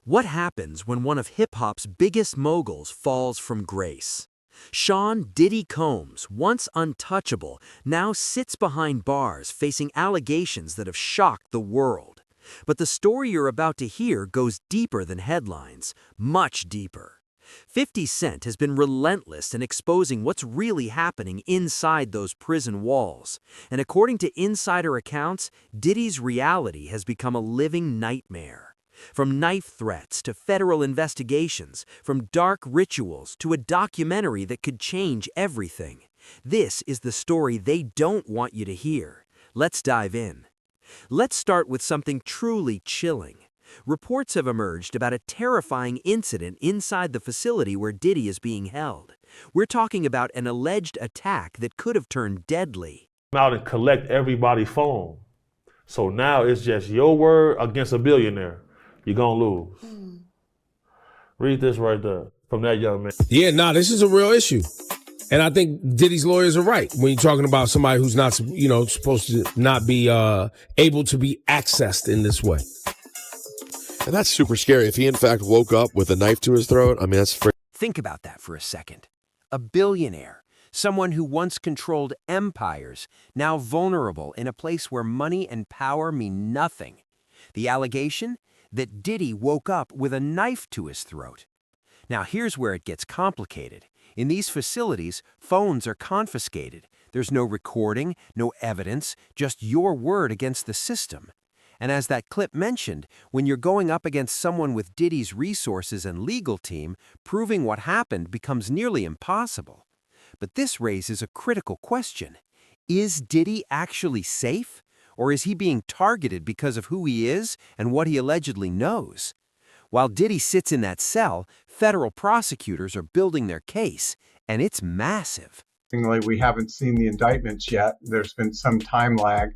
What happens when one of hip-hop's biggest moguls falls from grace? Sean "Diddy" Combs, once untouchable, now sits behind bars facing allegations that have shocked the world. But the story you're about to hear goes deeper than headlines, much deeper. 50 Cent has been relentless in exposing what's really happening inside those prison walls. And according to insider accounts, Diddy's reality has become a living nightmare. From knife threats to federal investigations, from dark rituals to a documentary that could change everything. This is the story they don't want you to hear. Let's dive in. Let's start with something truly chilling. Reports have emerged about a terrifying incident inside the facility where Diddy is being held. We're talking about an alleged attack that could have turned deadly. Out and collect everybody's phone. So now it's just your word against a billionaire. You're gonna lose. Read this right there from that young man. Yeah, this is a real issue. And I think Diddy's lawyers are right when you're talking about somebody who's not, supposed to not be able to be accessed in this way. And that's super scary. If he in fact woke up with a knife to his throat, I mean, that's Think about that for a second. A billionaire, someone who once controlled empires, now vulnerable in a place where money and power mean nothing. The allegation? That Diddy woke up with a knife to his throat. Now here's where it gets complicated. In these facilities, phones are confiscated. There's no recording, no evidence, just your word against the system. And as that clip mentioned, when you're going up against someone with Diddy's resources and legal team, proving what happened becomes nearly impossible. But this raises a critical question. Is Diddy actually safe? Or is he being targeted because of who he is and what he allegedly knows? While Diddy sits in that cell, federal prosecutors are building their case, and it's massive. We haven't seen the indictments yet. There's been some time lag.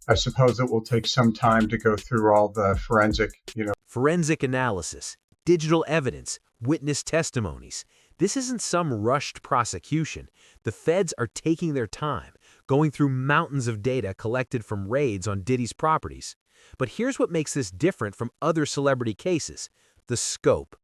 I suppose it will take some time to go through all the Forensic analysis, digital evidence, witness testimonies. This isn't some rushed prosecution. The feds are taking their time, going through mountains of data collected from raids on Diddy's properties. But here's what makes this different from other celebrity cases: the scope.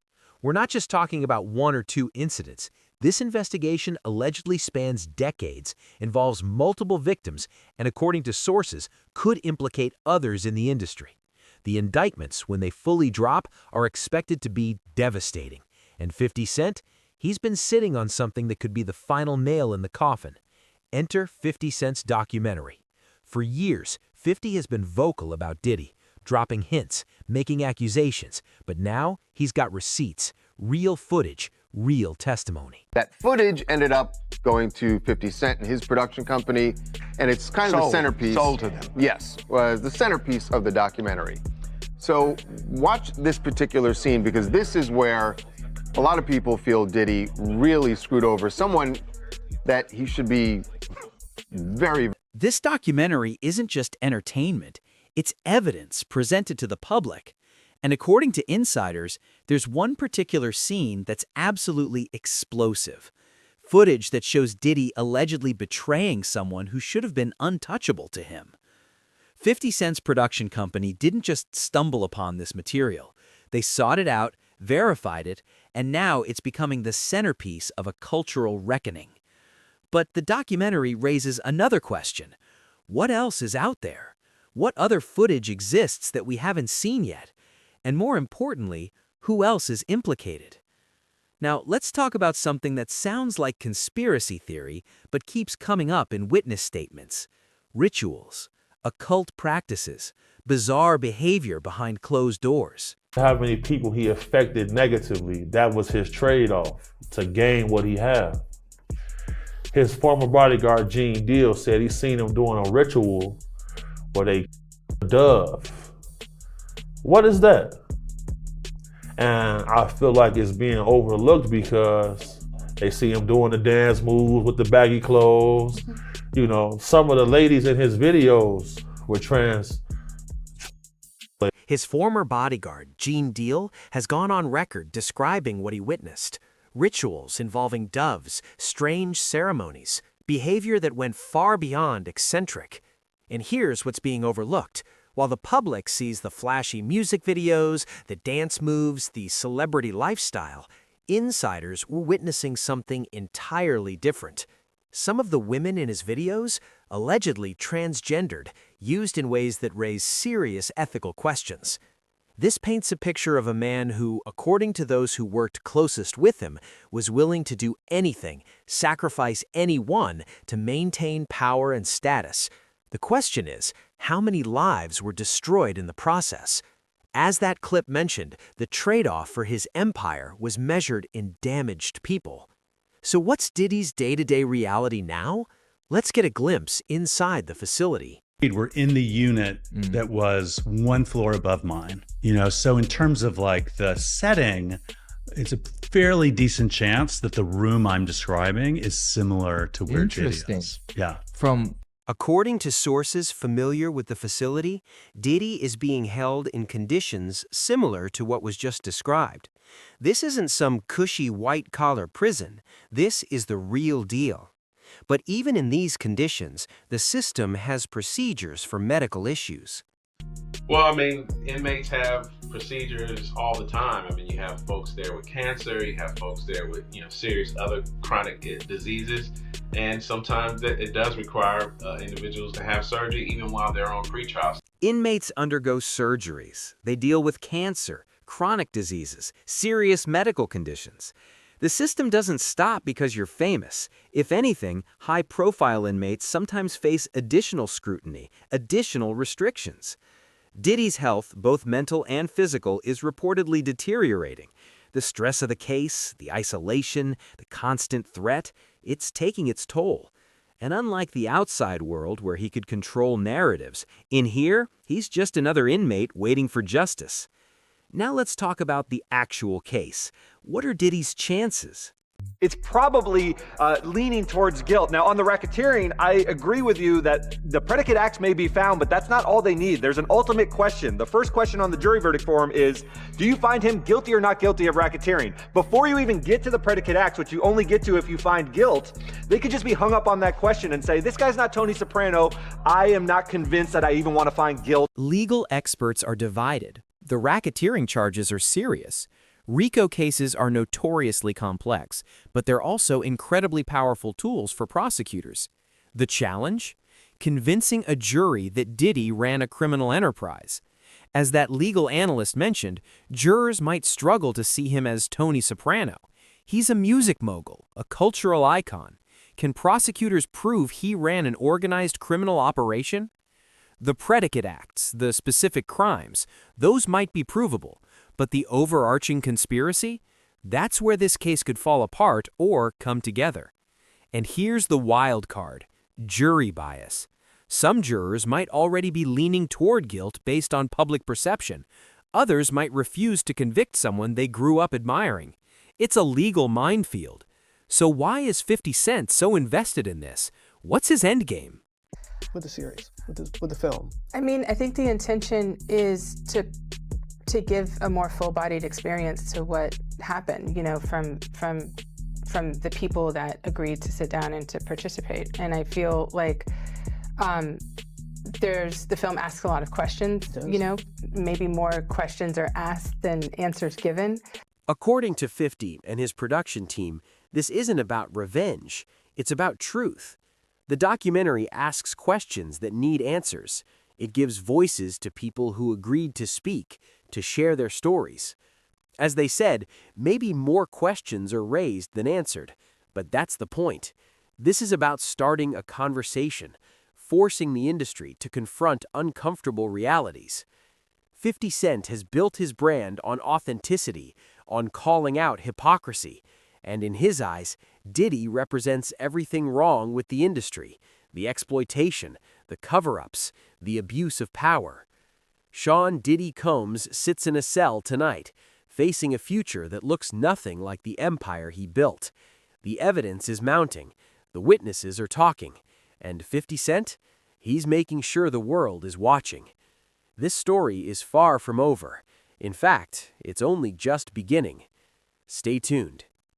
We're not just talking about one or two incidents. This investigation allegedly spans decades, involves multiple victims, and according to sources, could implicate others in the industry. The indictments, when they fully drop, are expected to be devastating. And 50 Cent? He's been sitting on something that could be the final nail in the coffin. Enter 50 Cent's documentary. For years, 50 has been vocal about Diddy, dropping hints, making accusations, but now he's got receipts, real footage, real testimony. That footage ended up going to 50 Cent and his production company, and it's kind of the centerpiece. Sold to them. Yes, was the centerpiece of the documentary. So watch this particular scene, because this is where a lot of people feel Diddy really screwed over someone that he should be very. This documentary isn't just entertainment, it's evidence presented to the public. And according to insiders, there's one particular scene that's absolutely explosive. Footage that shows Diddy allegedly betraying someone who should have been untouchable to him. 50 Cent's production company didn't just stumble upon this material. They sought it out, verified it, and now it's becoming the centerpiece of a cultural reckoning. But the documentary raises another question. What else is out there? What other footage exists that we haven't seen yet? And more importantly, who else is implicated? Now, let's talk about something that sounds like conspiracy theory, but keeps coming up in witness statements. Rituals, occult practices, bizarre behavior behind closed doors. How many people he affected negatively, that was his trade-off to gain what he had. His former bodyguard, Gene Deal, said he seen him doing a ritual where they dove. What is that? And I feel like it's being overlooked because they see him doing the dance moves with the baggy clothes. You know, some of the ladies in his videos were trans. His former bodyguard, Gene Deal, has gone on record describing what he witnessed. Rituals involving doves, strange ceremonies, behavior that went far beyond eccentric. And here's what's being overlooked. While the public sees the flashy music videos, the dance moves, the celebrity lifestyle, insiders were witnessing something entirely different. Some of the women in his videos, allegedly transgendered, used in ways that raise serious ethical questions. This paints a picture of a man who, according to those who worked closest with him, was willing to do anything, sacrifice anyone to maintain power and status. The question is, how many lives were destroyed in the process? As that clip mentioned, the trade-off for his empire was measured in damaged people. So what's Diddy's day-to-day reality now? Let's get a glimpse inside the facility. We're in the unit that was one floor above mine, so in terms of like the setting, it's a fairly decent chance that the room I'm describing is similar to where Diddy is. Yeah. According to sources familiar with the facility, Diddy is being held in conditions similar to what was just described. This isn't some cushy white-collar prison. This is the real deal. But even in these conditions, the system has procedures for medical issues. Well, I mean, inmates have procedures all the time. I mean, you have folks there with cancer, you have folks there with, serious other chronic diseases. And sometimes it does require individuals to have surgery even while they're on pretrial. Inmates undergo surgeries. They deal with cancer, chronic diseases, serious medical conditions. The system doesn't stop because you're famous. If anything, high-profile inmates sometimes face additional scrutiny, additional restrictions. Diddy's health, both mental and physical, is reportedly deteriorating. The stress of the case, the isolation, the constant threat, it's taking its toll. And unlike the outside world where he could control narratives, in here, he's just another inmate waiting for justice. Now let's talk about the actual case. What are Diddy's chances? It's probably leaning towards guilt. Now, on the racketeering, I agree with you that the predicate acts may be found, but that's not all they need. There's an ultimate question. The first question on the jury verdict form is, do you find him guilty or not guilty of racketeering? Before you even get to the predicate acts, which you only get to if you find guilt, they could just be hung up on that question and say, this guy's not Tony Soprano. I am not convinced that I even want to find guilt. Legal experts are divided. The racketeering charges are serious. RICO cases are notoriously complex, but they're also incredibly powerful tools for prosecutors. The challenge? Convincing a jury that Diddy ran a criminal enterprise. As that legal analyst mentioned, jurors might struggle to see him as Tony Soprano. He's a music mogul, a cultural icon. Can prosecutors prove he ran an organized criminal operation? The predicate acts, the specific crimes, those might be provable. But the overarching conspiracy? That's where this case could fall apart or come together. And here's the wild card: jury bias. Some jurors might already be leaning toward guilt based on public perception. Others might refuse to convict someone they grew up admiring. It's a legal minefield. So why is 50 Cent so invested in this? What's his endgame? With the series, with the film? I mean, I think the intention is to give a more full-bodied experience to what happened, from the people that agreed to sit down and to participate. And I feel like the film asks a lot of questions, maybe more questions are asked than answers given. According to 50 and his production team, this isn't about revenge, it's about truth. The documentary asks questions that need answers. It gives voices to people who agreed to speak, to share their stories. As they said, maybe more questions are raised than answered, but that's the point. This is about starting a conversation, forcing the industry to confront uncomfortable realities. 50 Cent has built his brand on authenticity, on calling out hypocrisy, and in his eyes, Diddy represents everything wrong with the industry, the exploitation, the cover-ups, the abuse of power. Sean Diddy Combs sits in a cell tonight, facing a future that looks nothing like the empire he built. The evidence is mounting, the witnesses are talking, and 50 Cent? He's making sure the world is watching. This story is far from over. In fact, it's only just beginning. Stay tuned.